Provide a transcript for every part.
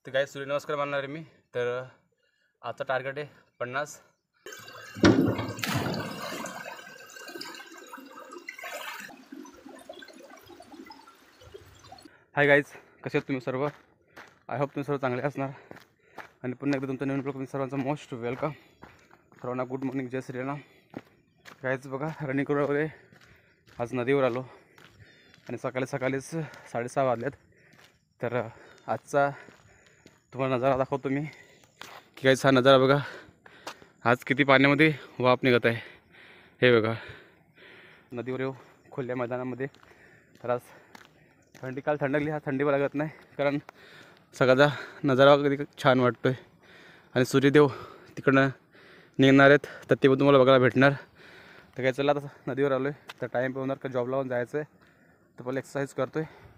तर काय सूर्यनमस्कार मानणार आहे मी. तर आजचा टार्गेट आहे 50. हाय गाईज, कसे आहेत तुम्ही सर्व? आय होप तुम्ही सर्व चांगले असणार. आणि पुन्हा एकदा तुमचं नवीन ब्लॉग सर्वांचं मोस्ट वेलकम. सर्वांना गुड मॉर्निंग, जय श्रीराम. गाईज बघा, रनिंग करून वगैरे आज नदीवर आलो आणि सकाळीच 6:30 वाजल्यात. तर आजचा तुम्हाला नजारा दाखवतो मी की गाईज हा नजारा बघा. आज किती पाण्यामध्ये वाफ निघत आहे हे बघा. नदीवर येऊ खुल्या मैदानामध्ये. तर आज काल थंडकली, हा थंडीवर लागत नाही कारण सगळ्याचा नजारा कधी छान वाटतो आहे. आणि सूर्यदेव तिकडनं निघणार आहेत तर ते पण तुम्हाला बघायला भेटणार. तर काय चला, आता नदीवर आलो आहे तर टाईम होणार का जॉब लावून जायचं आहे. तर पहिला एक्सरसाइज करतो आहे.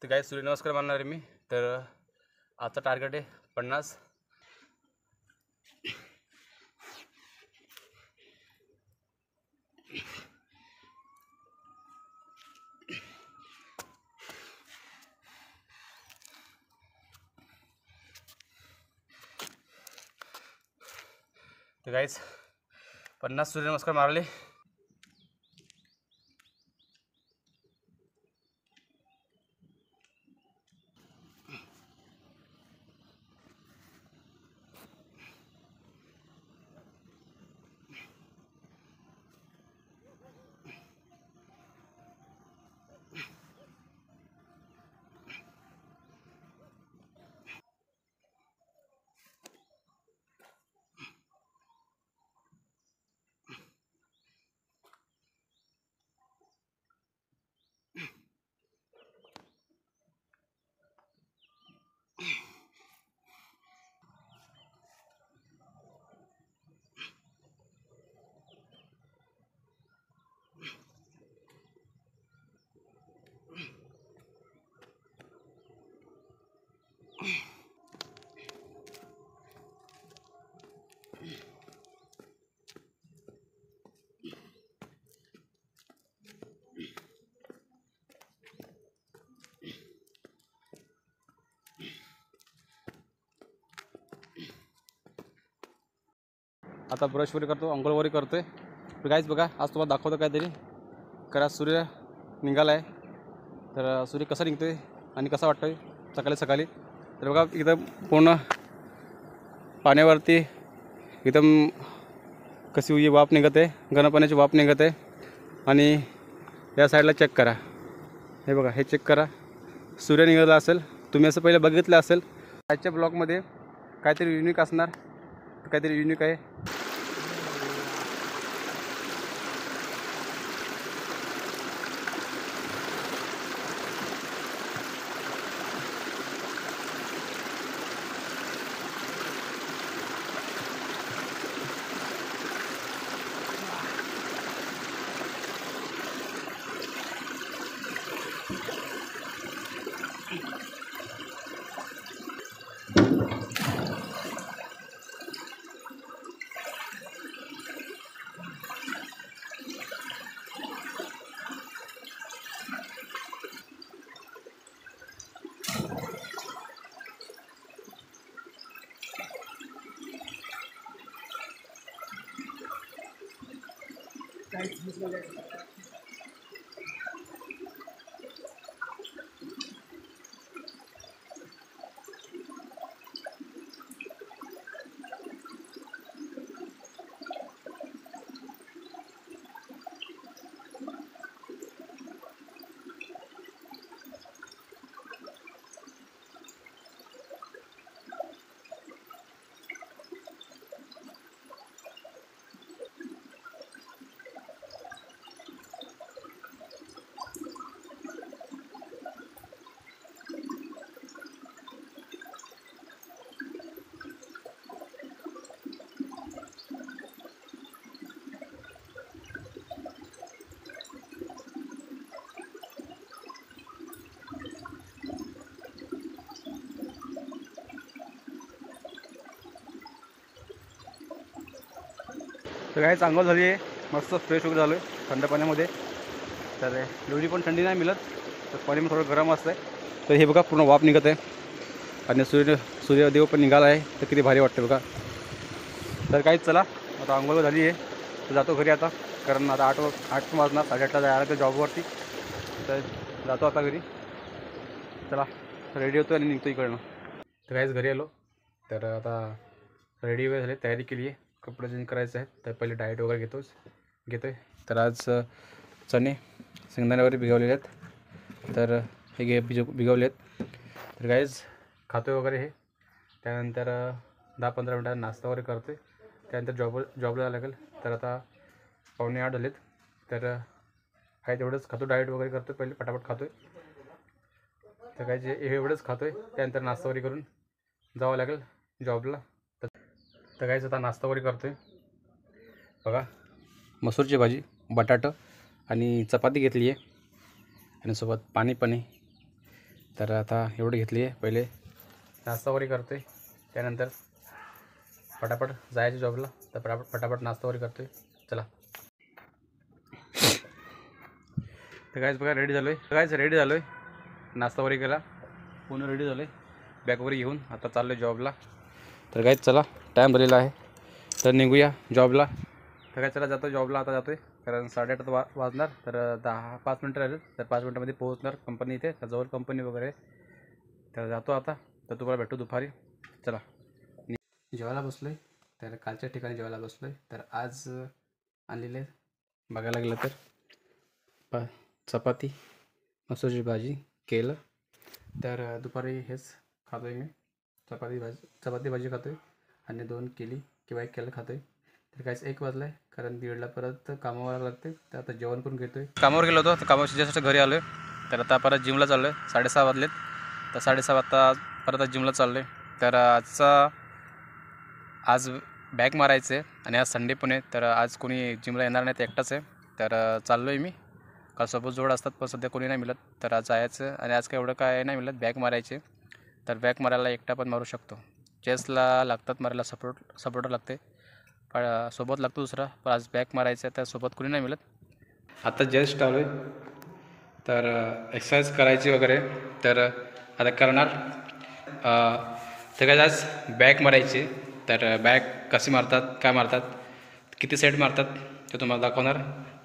तर काय सूर्यनमस्कार मानणार आहे मी. तर आजचा टार्गेट आहे 50. तर गाईज 50 सूर्यनमस्कार मारले. आता ब्रश वगैरे करतो, अंघोळ वगैरे करतो आहे. तर गाईज बघा, आज तुम्हाला दाखवतो काहीतरी. कारण सूर्य निघाला आहे. तर सूर्य कसा निघतो आहे आणि कसा वाटतो आहे सकाळी. तर बघा, एकदम पूर्ण पाण्यावरती एकदम कशी वाफ निघत आहे, गरम पाण्याची वाफ निघत आहे. आणि या साईडला चेक करा, हे बघा, हे चेक करा, सूर्य निघाला असेल. तुम्ही असं पहिलं बघितलं असेल. आजच्या ब्लॉगमध्ये काहीतरी युनिक असणार, काहीतरी युनिक आहे. तर काय चांगलं झाली आहे, मस्त फ्रेश वगैरे झालो आहे थंड पाण्यामध्ये. तर एवढी पण थंडी नाही मिळत, तर पाणी पण थोडं गरम असतं आहे. तर हे बघा पूर्ण वाफ निघत आहे आणि सूर्यदेव पण निघाला आहे, तर किती भारी वाटते बघा. तर काहीच चला आता आंघोळ झाली आहे, तर जातो घरी आता, कारण आता 8 वाजणार, 8:30ला जायला लागतं जॉबवरती. तर जातो आता घरी. चला रेडी होतो आणि निघतो इकडनं. तर काहीच घरी आलो, तर आता रेडी वगैरे झाले, तयारी केली आहे, कपडे चेंज करायचे आहेत. तर पहिले डाएट वगैरे घेतो आहे. तर आज चणे शेंगदाणे वगैरे भिगवलेले आहेत, तर हे भिगवले आहेत. तर काहीच खातो वगैरे हे. त्यानंतर 10-15 मिनटात नाश्ता वगैरे करतो आहे. त्यानंतर जॉबला जायला लागेल. तर आता 7:45 झालेत, तर काय तेवढंच खातो, डाएट वगैरे करतो, पहिले पटापट खातो आहे. तर काय जे एवढंच खातो आहे, त्यानंतर नाश्ता वगैरे करून जावं लागेल जॉबला. तर काहीच आता नाश्ता वगैरे करतो आहे बघा. मसूरची भाजी, बटाटा आणि चपाती घेतली आहे आणि सोबत पाणी पण आहे. तर आता एवढी घेतली आहे, पहिले नाश्ता वगैरे करतो आहे, त्यानंतर पटापट जायचं जॉबला. तर पटापट नाश्ता वगैरे करतो आहे. चला. तर काहीच बघा रेडी झालो आहे, नाश्ता वगैरे केला, पूर्ण रेडी झालो आहे, बॅग वगैरे घेऊन आता चाललो आहे जॉबला. तर काहीच चला, टाईम झालेला आहे, तर निघूया जॉबला. तर काय चला जातो जॉबला, आता जातो आहे, कारण 8:30 वाजणार. तर 5 मिनटं राहिले, तर 5 मिनटामध्ये पोहोचणार कंपनी इथे, तर जवळ कंपनी वगैरे. तर जातो आता, तर तुम्हाला भेटतो दुपारी. चला. जेवायला बसलो आहे, तर कालच्या ठिकाणी जेवायला बसलो आहे. तर आज आणलेले बघायला गेलं तर चपाती, मसूरची भाजी, केलं. तर दुपारी हेच खातो आहे मी, चपाती भाजी खातो आहे आणि 2 केली किंवा 1 केलं खातो आहे. तर काहीच 1 वाजला आहे, कारण 1:30ला परत कामावर लागते. तर आता जेवण करून घेतो आहे. कामावर गेलो होतो, तर कामावर जस्ट घरी आलो आहे. तर आता परत जिमला चाललो आहे, 6:30 वाजलेत. तर 6:30 वाजता परत जिमला चाललो आहे. तर आज बॅक मारायचं आहे आणि आज संडे पण आहे, तर आज कोणी जिमला येणार नाही, तर एकटाच आहे. तर चाललो आहे मी, काल सोबत जोड असतात पण सध्या कोणी नाही मिळत. तर आज जायचं आणि आज काय एवढं काय नाही मिळत, बॅक मारायचे. तर बॅक मारायला एकटा पण मारू शकतो, चेसला लागतात मारायला सपोर्टर लागते, पण सोबत लागतो दुसरा. पण आज बॅक मारायचं आहे, त्यासोबत कोणी नाही मिळत. आता जस्ट आलो आहे, तर एक्सरसाइज करायची वगैरे, तर आता करणार. तर काय आज बॅक मारायची. तर बॅक कशी मारतात, काय मारतात, किती सेट मारतात ते तुम्हाला दाखवणार.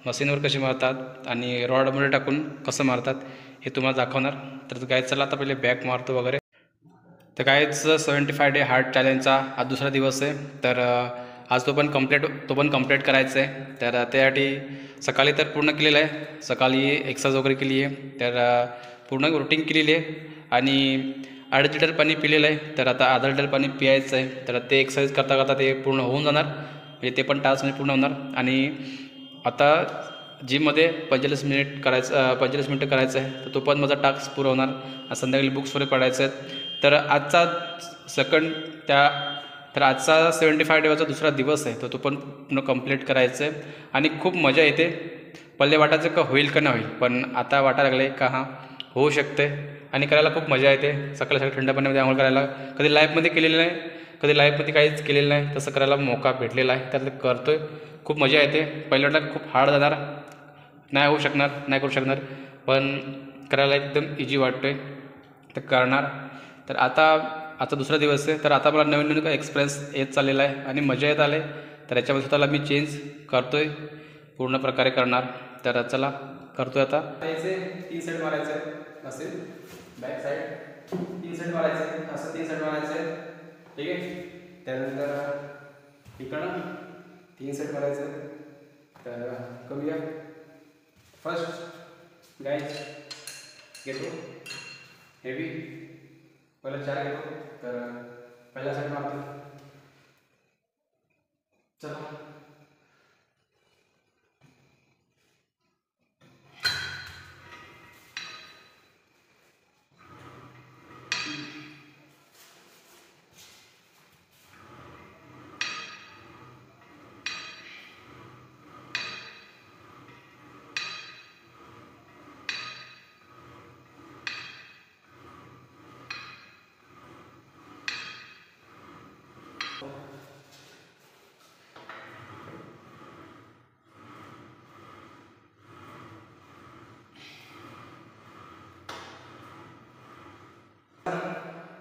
मशीनवर कशी मारतात आणि रॉडमध्ये टाकून कसं मारतात हे तुम्हाला दाखवणार. तर काय चला आता पहिले बॅक मारतो वगैरे. तर कायच 75 डे हार्ट चॅलेंजचा आज दुसरा दिवस आहे. तर आज तो पण कंप्लीट करायचा आहे. तर त्यासाठी सकाळी तर पूर्ण केलेलं आहे, सकाळी एक्सरसाइज वगैरे केली आहे. तर पूर्ण रुटीन केलेली आहे आणि 2.5 लिटर पाणी पिलेलं आहे. तर आता अर्धा लिटर पाणी पियायचं आहे. तर ते एक्सरसाइज करता करता ते पूर्ण होऊन जाणार, म्हणजे ते पण टास्क पूर्ण होणार. आणि आता जिममध्ये 45 मिनिटं करायचं आहे, तर तो पण माझा टास्क पूर्ण होणार. संध्याकाळी बुक्स वगैरे पडायचे आहेत. तर आजचा तर आजचा 75 डेचा दुसरा दिवस आहे, तर तो पण पूर्ण कंप्लीट करायचं आहे. आणि खूप मजा येते. पहिले वाटायचं का होईल का नाही होईल, पण आता वाटायला लागले का हां होऊ शकते आणि करायला खूप मजा येते. सकाळी थंड पाण्यामध्ये आंघोळ करायला कधी लाईफमध्ये केलेलं नाही, कधी लाईफमध्ये काहीच केलेलं नाही, तसं करायला मौका भेटलेला आहे, तर करतो आहे. खूप मजा येते. पहिल्यांदा खूप हार्ड जाणार, नाही करू शकणार, पण करायला एकदम इजी वाटतो आहे, तर करणार. तर आता दुसरा दिवस आहे, तर आता मला नवीन एक्सपिरियन्स येत चाललेला आहे आणि मजा येत आले. तर याच्यामध्ये स्वतःला मी चेंज करतो आहे, पूर्ण प्रकारे करणार. तर चला करतो आहे आता. याचे 3 सेट मारायचे आहेत, असेल बॅक साईड 3 सेट मारायचे आहेत, असं 3 सेट मारायचे आहेत, ठीक आहे. त्यानंतर इकडं 3 सेट मारायचे आहेत. तर करूया. फर्स्ट गाईज घेतो हेवी, पहिला 4 घेतो. तर पहिला सेट मारतो. चला.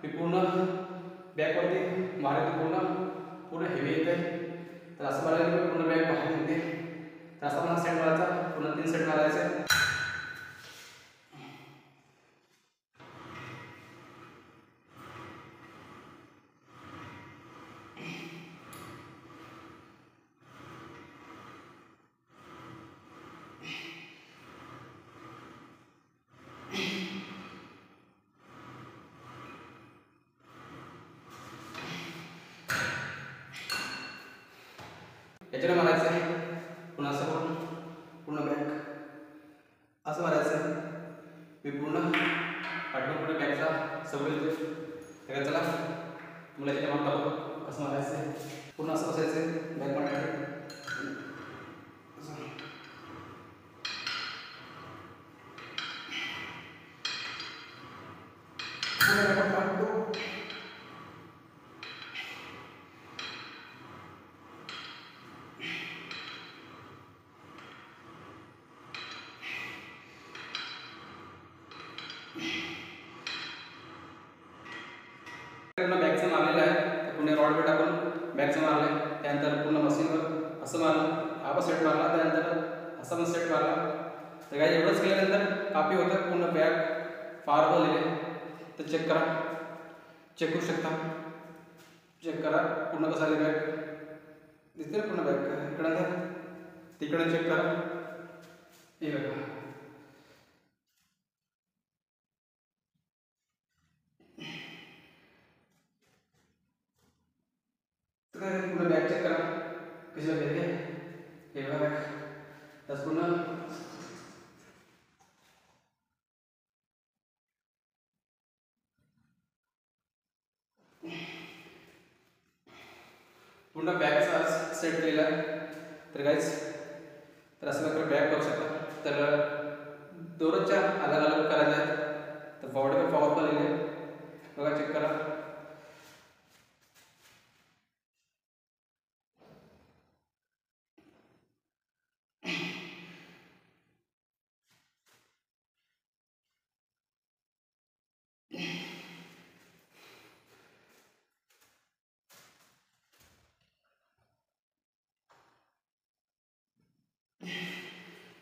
मी पूर्ण बॅकवरती मारते, पूर्ण हेवी येते. तर असं मारायला मी पूर्ण बॅग बाहेर निघते. तर असं मला सेट मारायचा, पूर्ण 3 सेट मारायचे. याच्याने मारायचं आहे, पुन्हा असं करून पूर्ण बॅग असं मारायचं आहे. मी पूर्ण पाठवून पुढे बॅगचा सवय देतो. तर चला तुम्हाला याच्या मागता कसं मारायचं आहे. पूर्ण असं बसायचं आहे बॅग पाठवून. पूर्ण बॅगचं मारलेलं आहे. तर पुन्हा रॉड टाकून बॅगचं मारलं आहे. त्यानंतर पूर्ण मशीनवर असं मारलं, हा सेट मारला. त्यानंतर असा पण सेट मारला. तर काय एवढंच केल्यानंतर काफी होतं. पूर्ण बॅग फार भरलेले. तर चेक करा, चेक करू शकता. चेक करा पूर्ण कसं आले बॅग दिसते. पूर्ण बॅग इकडं तिकडं चेक करा. हे बघा, पूर्ण बॅग चेक करा कशी लागली आहे. हे बघा बॅग त्याच पूर्ण बॅगचा सेट केलेला आहे. तर गाईज तर असं प्रकारे बॅग करू शकता. तर दररोजच्या अलग अलग करायच्या आहेत. तर बॉडीवर पॉवर पण लिहिले बघा, चेक करा.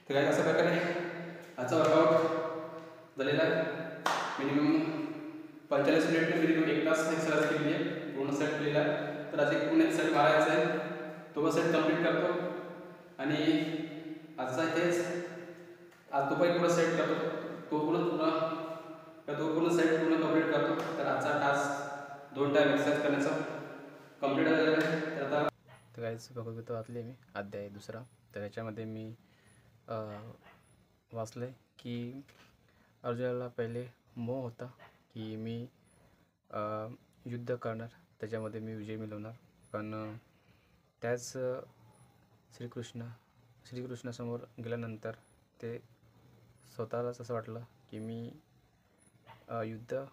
तर अशा प्रकारे आजचा वर्कआउट झालेला आहे. मिनिमम 45 मिनिट, मिनिमम 1 तास एक्सरसाइज केली आहे. पूर्ण सेट केलेला आहे. तर आज एक पूर्ण सेट मारायचा आहे. तो सेट कंप्लीट करतो आणि आजचा इथेच आज तो पण पूर्ण सेट करतो. तो पूर्ण सेट पूर्ण कंप्लीट करतो. तर आजचा टास्क 2 टाइम एक्सरसाइज करण्याचा कंप्लीट झालेला आहे. तर आता तर काहीच भगवद्गीता वाचली मी, अध्याय 2. तर ह्याच्यामध्ये मी वाचलं आहे की अर्जुनाला पहिले मोह होता की मी युद्ध करणार, त्याच्यामध्ये मी विजय मिळवणार. पण त्याच श्रीकृष्णासमोर गेल्यानंतर ते स्वतःलाच असं वाटलं की मी युद्ध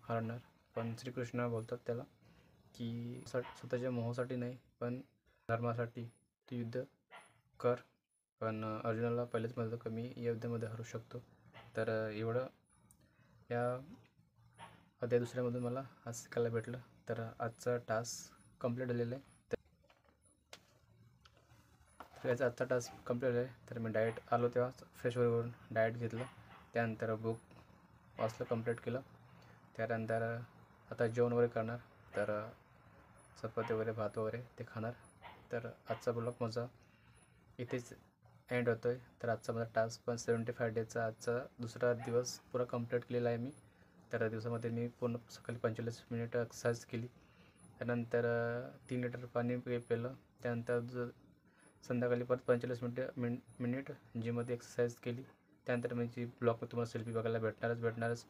हरणार. पण श्रीकृष्ण बोलतात त्याला की स्वतःच्या मोहासाठी नाही पण धर्मासाठी तू युद्ध कर. पण अर्जुनाला पहिलेच म्हणलं की मी या युद्धामध्ये हरू शकतो. तर एवढं या अध्याय 2मधून मला आज शिकायला भेटलं. तर आजचा टास्क कंप्लीट झालेला आहे. तर याचा आजचा टास्क कंप्लीट आहे. तर मी डायरेक्ट आलो तेव्हा फ्रेश वरून डायरेक्ट घेतलं. त्यानंतर बुक वाचलं, कंप्लीट केलं. त्यानंतर आता जेवण वगैरे करणार. तर चपाती वगैरे, भात वगैरे ते खाणार. तर आजचा ब्लॉग माझा इथेच एंड होतो आहे. तर आजचा माझा टास्क पण 75 डेजचा आजचा 2रा दिवस पुरा कंप्लीट केलेला आहे मी. तर दिवसामध्ये मी पूर्ण सकाळी 45 मिनिट एक्सरसाइज केली. त्यानंतर 3 लिटर पाणी पिलं. त्यानंतर संध्याकाळी परत 45 मिनिट जिममध्ये एक्सरसाइज केली. त्यानंतर माझी ब्लॉगमध्ये तुम्हाला सेल्फी बघायला भेटणारच,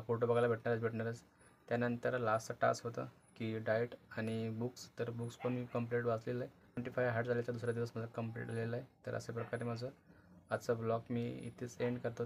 फोटो बघायला भेटणारच. त्यानंतर लास्टचा टास्क होता की डाएट आणि बुक्स. तर बुक्स पण मी कंप्लीट वाचलेलं आहे. 25 हार्ट झाल्याचा 2रा दिवस माझा कंप्लीट झालेला आहे. तर अशा प्रकारे माझं आजचा ब्लॉग मी इथेच एंड करतो.